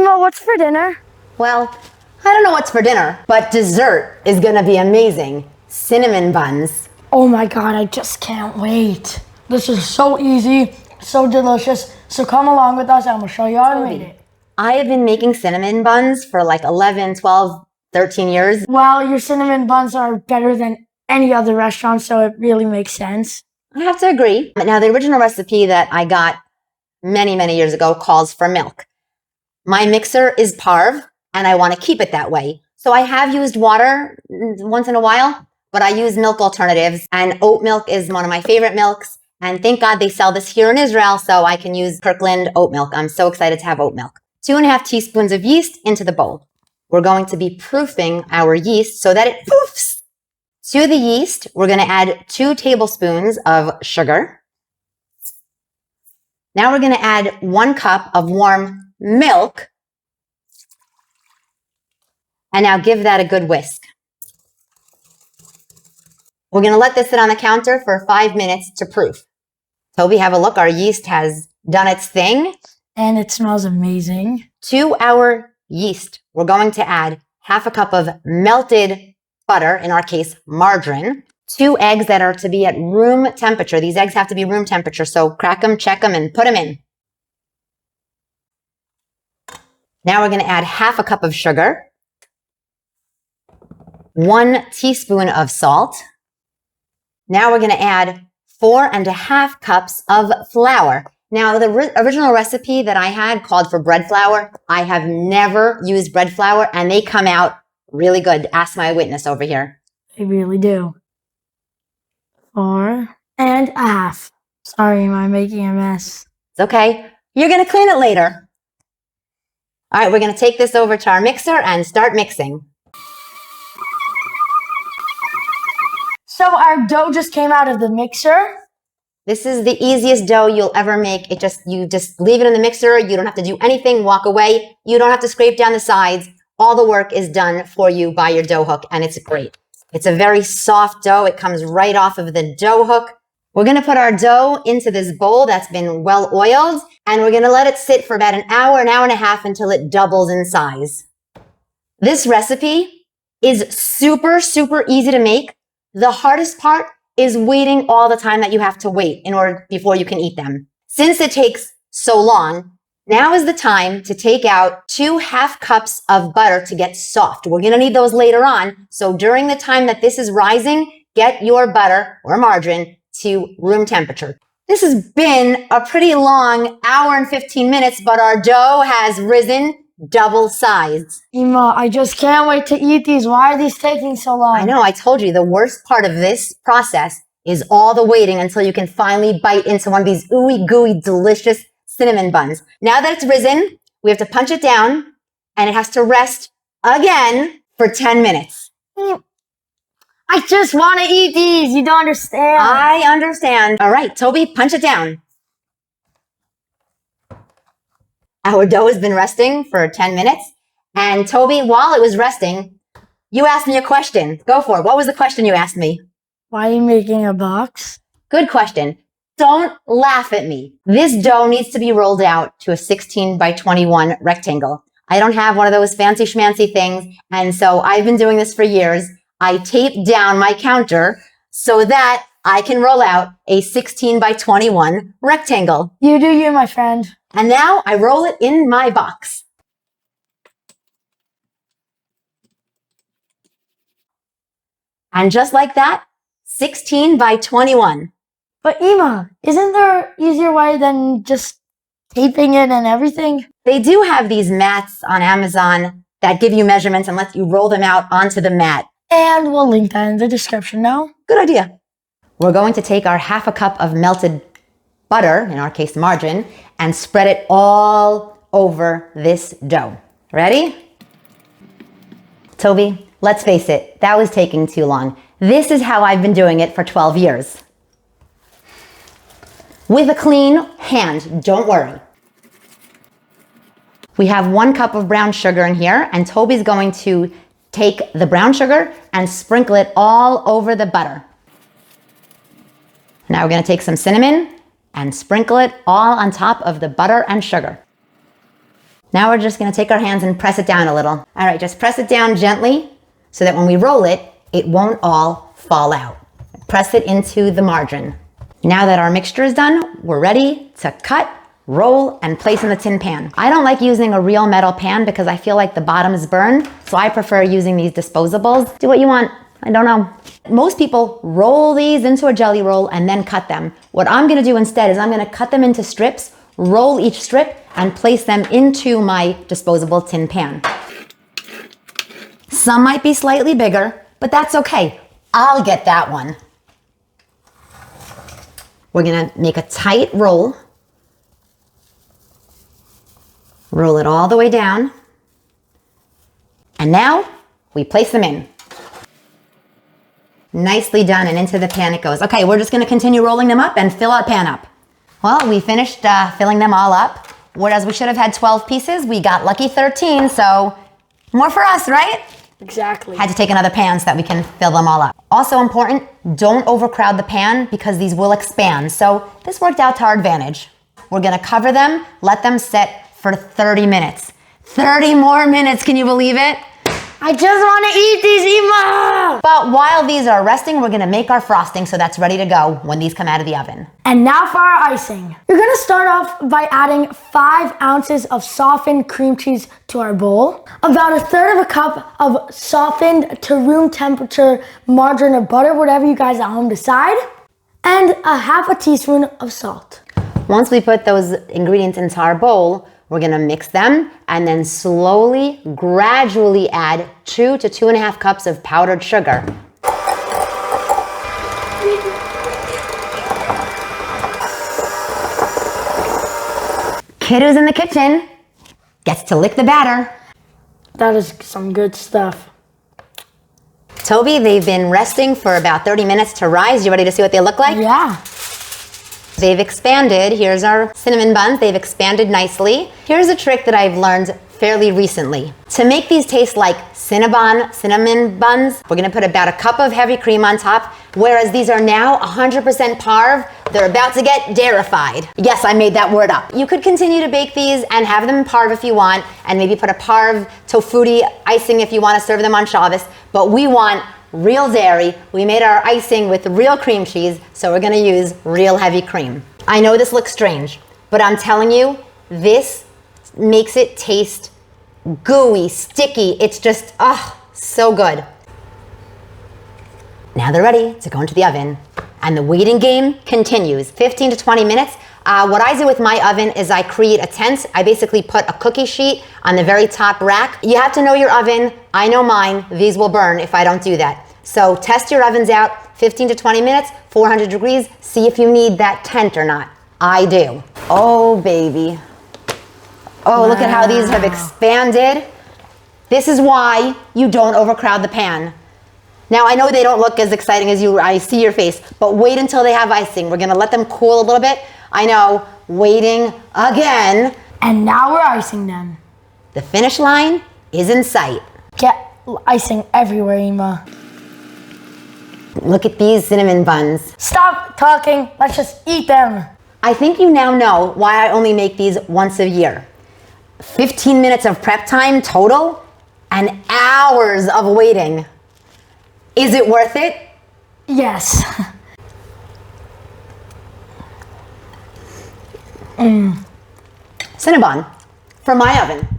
Ema, what's for dinner? Well, I don't know what's for dinner, but dessert is gonna be amazing. Cinnamon buns. Oh my god, I just can't wait. This is so easy, so delicious. So come along with us and we'll show you how I made it. I have been making cinnamon buns for like 11, 12, 13 years. Well, your cinnamon buns are better than any other restaurant, so it really makes sense. I have to agree. Now, the original recipe that I got many, many years ago calls for milk. My mixer is Parv, and I want to keep it that way. So I have used water once in a while, but I use milk alternatives, and oat milk is one of my favorite milks. And thank God they sell this here in Israel, so I can use Kirkland oat milk. I'm so excited to have oat milk. 2.5 teaspoons of yeast into the bowl. We're going to be proofing our yeast so that it poofs. To the yeast, we're going to add 2 tablespoons of sugar. Now we're going to add 1 cup of warm milk. And now give that a good whisk. We're going to let this sit on the counter for 5 minutes to proof. Toby, have a look. Our yeast has done its thing. And it smells amazing. To our yeast, we're going to add 1/2 cup of melted butter, in our case, margarine. 2 eggs that are to be at room temperature. These eggs have to be room temperature, so crack them, check them, and put them in. Now we're going to add 1/2 cup of sugar, 1 teaspoon of salt. Now we're going to add 4.5 cups of flour. Now, the original recipe that I had called for bread flour. I have never used bread flour, and they come out really good. Ask my witness over here. They really do. 4.5. Sorry, am I making a mess? It's okay. You're going to clean it later. All right, we're going to take this over to our mixer and start mixing. So our dough just came out of the mixer. This is the easiest dough you'll ever make. You just leave it in the mixer. You don't have to do anything. Walk away. You don't have to scrape down the sides. All the work is done for you by your dough hook, and it's great. It's a very soft dough. It comes right off of the dough hook. We're going to put our dough into this bowl that's been well oiled, and we're going to let it sit for about an hour and a half until it doubles in size. This recipe is super, super easy to make. The hardest part is waiting all the time that you have to wait before you can eat them. Since it takes so long, now is the time to take out 2.5 cups of butter to get soft. We're going to need those later on. So during the time that this is rising, get your butter or margarine to room temperature. This has been a pretty long hour and 15 minutes, but our dough has risen double sized. Ema, I just can't wait to eat these. Why are these taking so long? I know, I told you the worst part of this process is all the waiting until you can finally bite into one of these ooey gooey delicious cinnamon buns. Now that it's risen, we have to punch it down and it has to rest again for 10 minutes. I just want to eat these. You don't understand. I understand. All right, Toby, punch it down. Our dough has been resting for 10 minutes. And Toby, while it was resting, you asked me a question. Go for it. What was the question you asked me? Why are you making a box? Good question. Don't laugh at me. This dough needs to be rolled out to a 16 by 21 rectangle. I don't have one of those fancy schmancy things. And so I've been doing this for years. I tape down my counter so that I can roll out a 16 by 21 rectangle. You do you, my friend. And now I roll it in my box. And just like that, 16 by 21. But Ema, isn't there an easier way than just taping it and everything? They do have these mats on Amazon that give you measurements and let you roll them out onto the mat. And we'll link that in the description now. Good idea. We're going to take our 1/2 cup of melted butter, in our case margarine, and spread it all over this dough. Ready? Toby, let's face it, that was taking too long. This is how I've been doing it for 12 years. With a clean hand, don't worry. We have 1 cup of brown sugar in here, and Toby's going to take the brown sugar and sprinkle it all over the butter. Now we're going to take some cinnamon and sprinkle it all on top of the butter and sugar. Now we're just gonna take our hands and press it down a little. All right, just press it down gently so that when we roll it, it won't all fall out. Press it into the margarine. Now that our mixture is done, we're ready to cut, roll, and place in the tin pan. I don't like using a real metal pan because I feel like the bottom is burned, so I prefer using these disposables. Do what you want, I don't know. Most people roll these into a jelly roll and then cut them. What I'm gonna do instead is I'm gonna cut them into strips, roll each strip, and place them into my disposable tin pan. Some might be slightly bigger, but that's okay. I'll get that one. We're gonna make a tight roll. Roll it all the way down. And now we place them in. Nicely done, and into the pan it goes. Okay, we're just gonna continue rolling them up and fill our pan up. Well, we finished filling them all up. Whereas we should have had 12 pieces, we got lucky 13, so more for us, right? Exactly. Had to take another pan so that we can fill them all up. Also important, don't overcrowd the pan because these will expand. So this worked out to our advantage. We're gonna cover them, let them sit for 30 minutes. 30 more minutes, can you believe it? I just want to eat these, Ima! But while these are resting, we're gonna make our frosting so that's ready to go when these come out of the oven. And now for our icing. You're gonna start off by adding 5 ounces of softened cream cheese to our bowl, about 1/3 of a cup of softened to room temperature margarine or butter, whatever you guys at home decide, and a 1/2 teaspoon of salt. Once we put those ingredients into our bowl, we're gonna mix them and then slowly, gradually add 2 to 2.5 cups of powdered sugar. Kid who's in the kitchen gets to lick the batter. That is some good stuff. Toby, they've been resting for about 30 minutes to rise. You ready to see what they look like? Yeah. They've expanded. Here's our cinnamon buns. They've expanded nicely. Here's a trick that I've learned fairly recently. To make these taste like Cinnabon cinnamon buns, we're gonna put about 1 cup of heavy cream on top, whereas these are now 100% parve. They're about to get dairyfied. Yes, I made that word up. You could continue to bake these and have them parve if you want, and maybe put a parve tofuti icing if you want to serve them on Shabbos, but we want real dairy. We made our icing with real cream cheese, so we're gonna use real heavy cream. I know this looks strange, but I'm telling you, this makes it taste gooey, sticky. It's just, so good. Now they're ready to go into the oven, and the waiting game continues. 15 to 20 minutes. What I do with my oven is I create a tent. I basically put a cookie sheet on the very top rack. You have to know your oven. I know mine. These will burn if I don't do that. So test your ovens out, 15 to 20 minutes, 400 degrees. See if you need that tent or not. I do. Oh, baby. Oh, wow. Look at how these have expanded. This is why you don't overcrowd the pan. Now, I know they don't look as exciting as I see your face, but wait until they have icing. We're gonna let them cool a little bit. I know, waiting again. And now we're icing them. The finish line is in sight. Get icing everywhere, Ima. Look at these cinnamon buns. Stop talking, let's just eat them. I think you now know why I only make these once a year. 15 minutes of prep time total and hours of waiting. Is it worth it? Yes. Cinnabon from my oven.